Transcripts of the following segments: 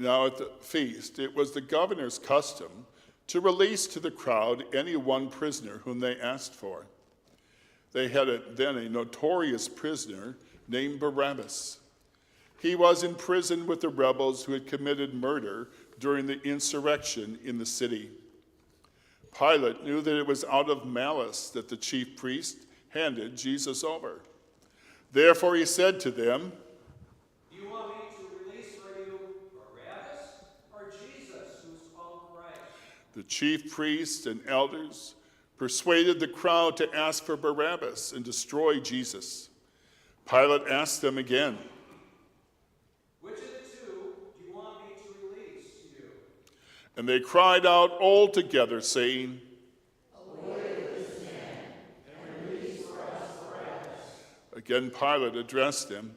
Now at the feast, it was the governor's custom to release to the crowd any one prisoner whom they asked for. They had then a notorious prisoner named Barabbas. He was in prison with the rebels who had committed murder during the insurrection in the city. Pilate knew that it was out of malice that the chief priest handed Jesus over. Therefore he said to them, "Do you want me to release for you Barabbas or Jesus, who is called Christ?" The chief priests and elders persuaded the crowd to ask for Barabbas and destroy Jesus. Pilate asked them again, "Which of the two do you want me to release to you?" And they cried out all together, saying, "Away with this man, and release for us Barabbas." Again Pilate addressed them,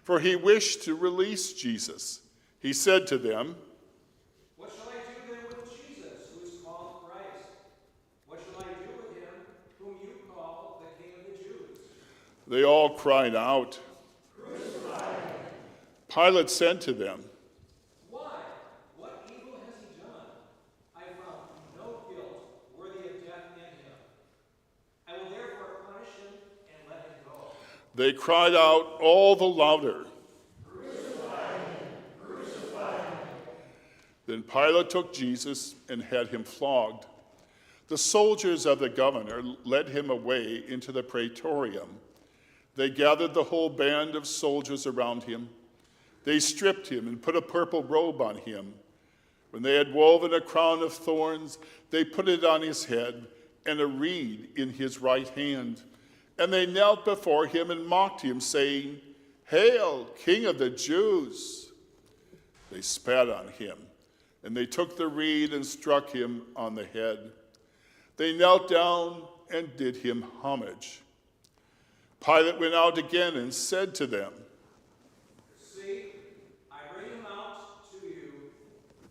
for he wished to release Jesus. He said to them, "What shall I do then with Jesus, who is called Christ? What shall I do with him, whom you call the King of the Jews?" They all cried out. "Crucify him." Pilate said to them, "Why? What evil has he done? I found no guilt worthy of death in him. I will therefore punish him and let him go." They cried out all the louder. "Crucify him! Crucify him!" Then Pilate took Jesus and had him flogged. The soldiers of the governor led him away into the praetorium. They gathered the whole band of soldiers around him. They stripped him and put a purple robe on him. When they had woven a crown of thorns, they put it on his head and a reed in his right hand. And they knelt before him and mocked him, saying, "Hail, King of the Jews!" They spat on him, and they took the reed and struck him on the head. They knelt down and did him homage. Pilate went out again and said to them, "See, I bring him out to you,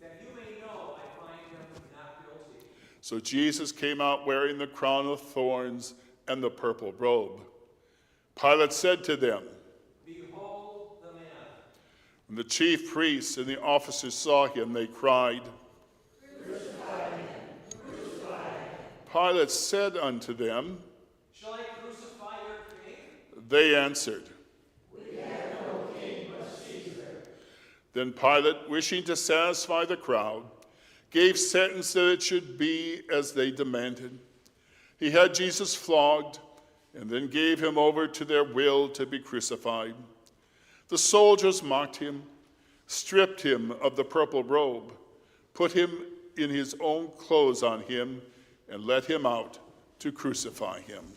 that you may know I find him not guilty." So Jesus came out wearing the crown of thorns and the purple robe. Pilate said to them, "Behold the man." When the chief priests and the officers saw him, they cried, "Crucify him! Crucify him!" Pilate said unto them, "Shall I crucify your king?" They answered. "We have no king but Caesar." Then Pilate, wishing to satisfy the crowd, gave sentence that it should be as they demanded. He had Jesus flogged, and then gave him over to their will to be crucified. The soldiers mocked him, stripped him of the purple robe, put him in his own clothes on him, and led him out to crucify him.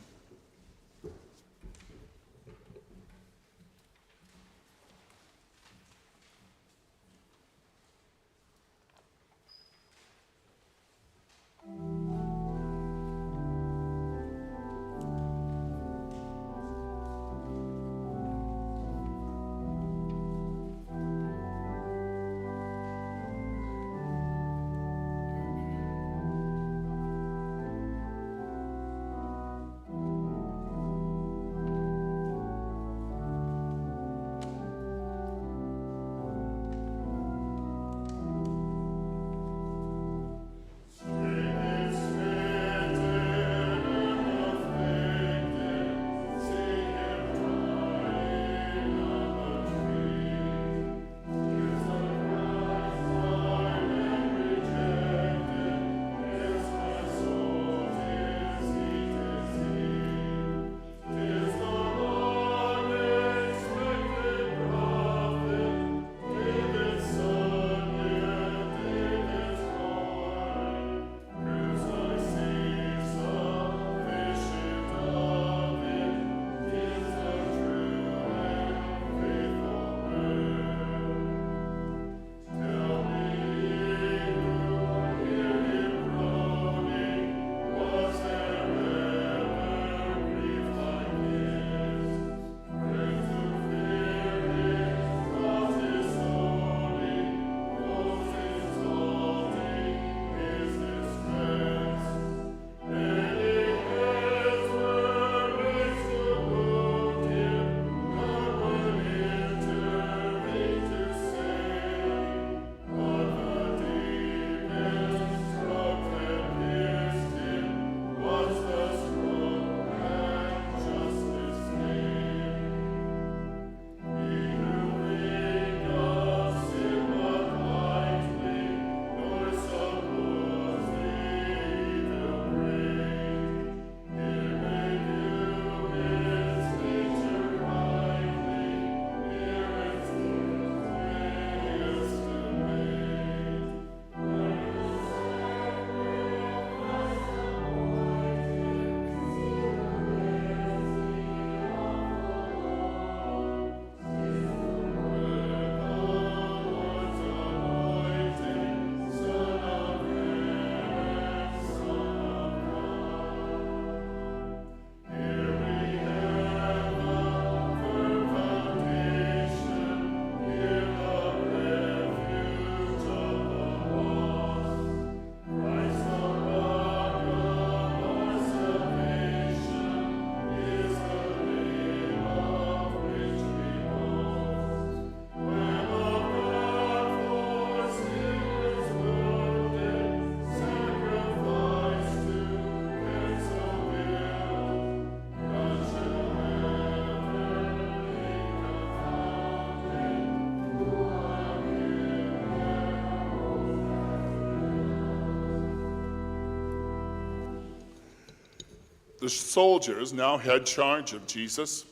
The soldiers now had charge of Jesus.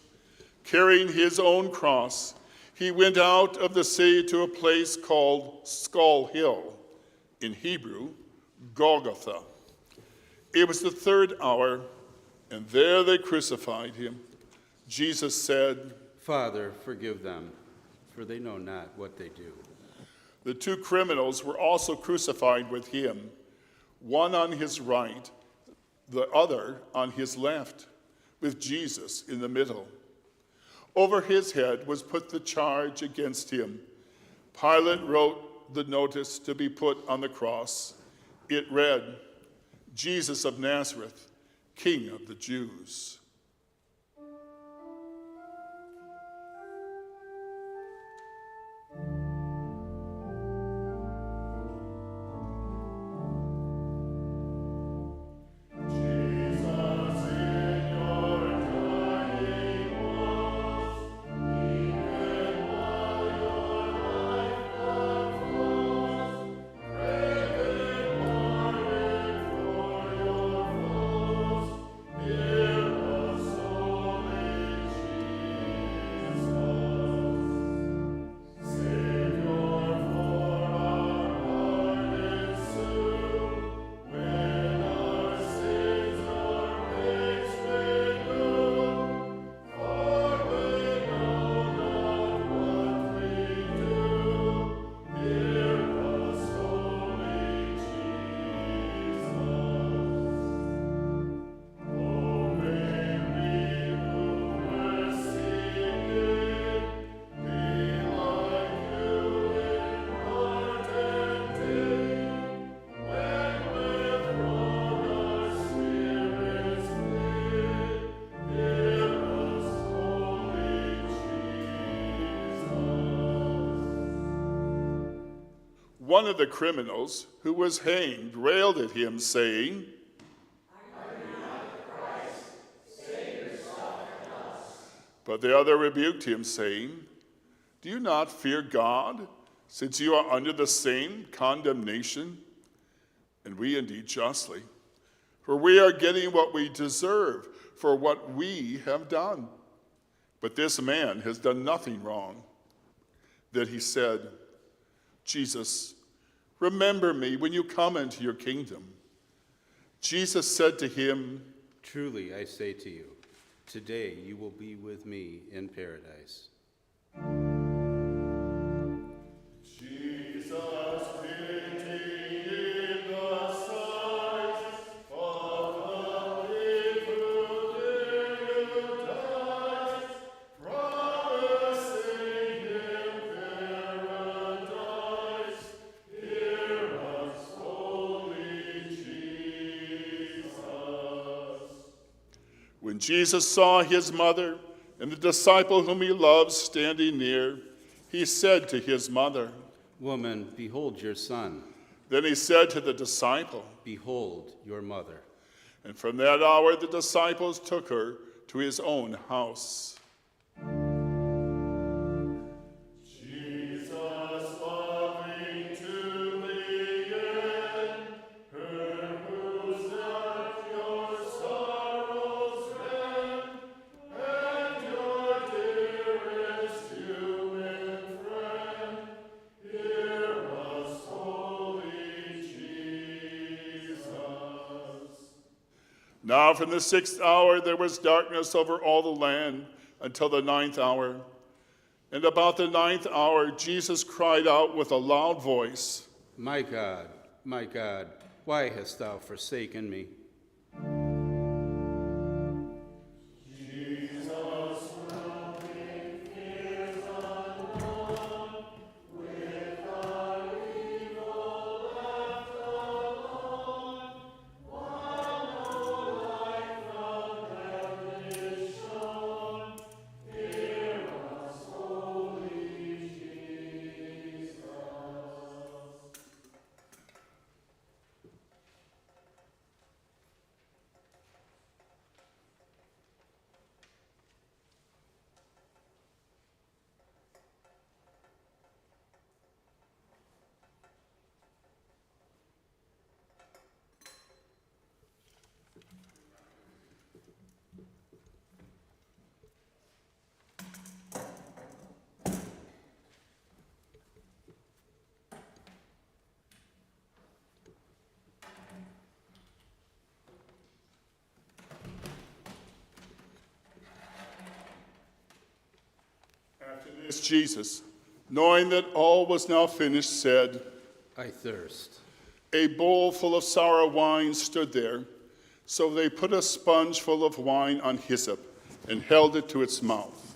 Carrying his own cross, he went out of the city to a place called Skull Hill, in Hebrew, Golgotha. It was the third hour, and there they crucified him. Jesus said, Father, forgive them, for they know not what they do. The two criminals were also crucified with him, one on his right, the other on his left, with Jesus in the middle. Over his head was put the charge against him. Pilate wrote the notice to be put on the cross. It read, Jesus of Nazareth, King of the Jews. One of the criminals who was hanged railed at him, saying, Are you not the Christ? Save yourself and us. But the other rebuked him, saying, Do you not fear God, since you are under the same condemnation? And we indeed justly, for we are getting what we deserve for what we have done. But this man has done nothing wrong. Then he said, Jesus, remember me when you come into your kingdom. Jesus said to him, Truly I say to you, today you will be with me in paradise. When Jesus saw his mother and the disciple whom he loved standing near, he said to his mother, Woman, behold your son. Then he said to the disciple, Behold your mother. And from that hour the disciples took her to his own house. Now from the 6th hour there was darkness over all the land until the 9th hour. And about the 9th hour Jesus cried out with a loud voice, My God, why hast thou forsaken me? Jesus, knowing that all was now finished, said, I thirst. A bowl full of sour wine stood there, so they put a sponge full of wine on hyssop and held it to its mouth.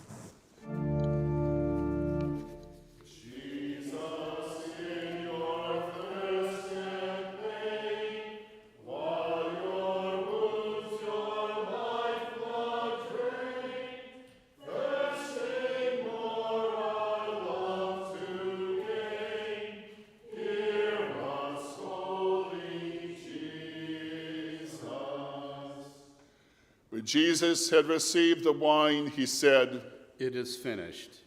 When Jesus had received the wine, he said, It is finished.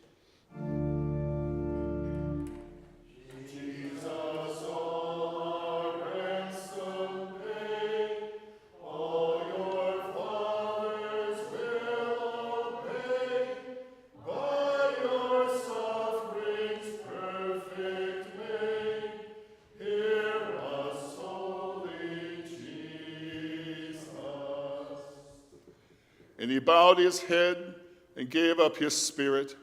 And he bowed his head and gave up his spirit.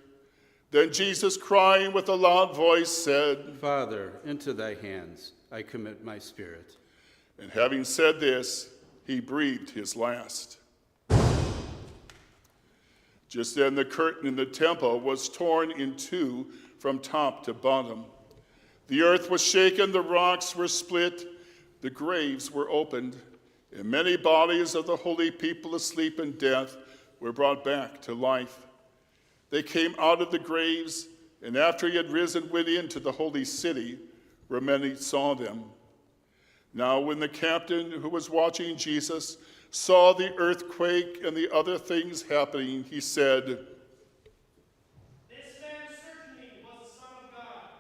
Then Jesus, crying with a loud voice, said, Father, into thy hands I commit my spirit. And having said this, he breathed his last. Just then the curtain in the temple was torn in two from top to bottom. The earth was shaken, the rocks were split, the graves were opened, and many bodies of the holy people asleep in death were brought back to life. They came out of the graves, and after he had risen, went into the holy city, where many saw them. Now when the captain who was watching Jesus saw the earthquake and the other things happening, he said, This man certainly was the Son of God.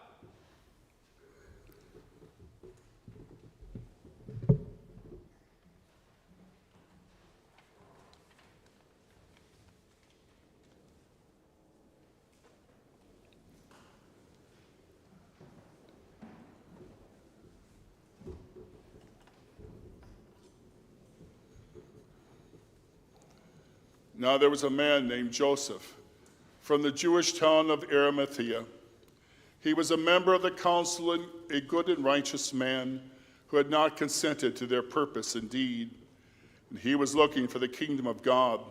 Now there was a man named Joseph from the Jewish town of Arimathea. He was a member of the council and a good and righteous man who had not consented to their purpose and deed. And he was looking for the kingdom of God.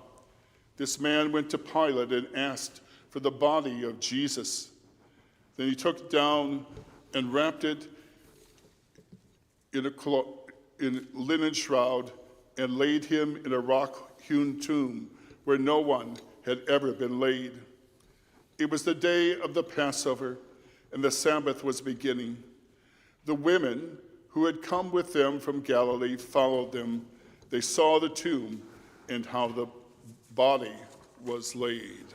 This man went to Pilate and asked for the body of Jesus. Then he took it down and wrapped it in a linen shroud and laid him in a rock-hewn tomb where no one had ever been laid. It was the day of the Passover, and the Sabbath was beginning. The women who had come with them from Galilee followed them. They saw the tomb and how the body was laid.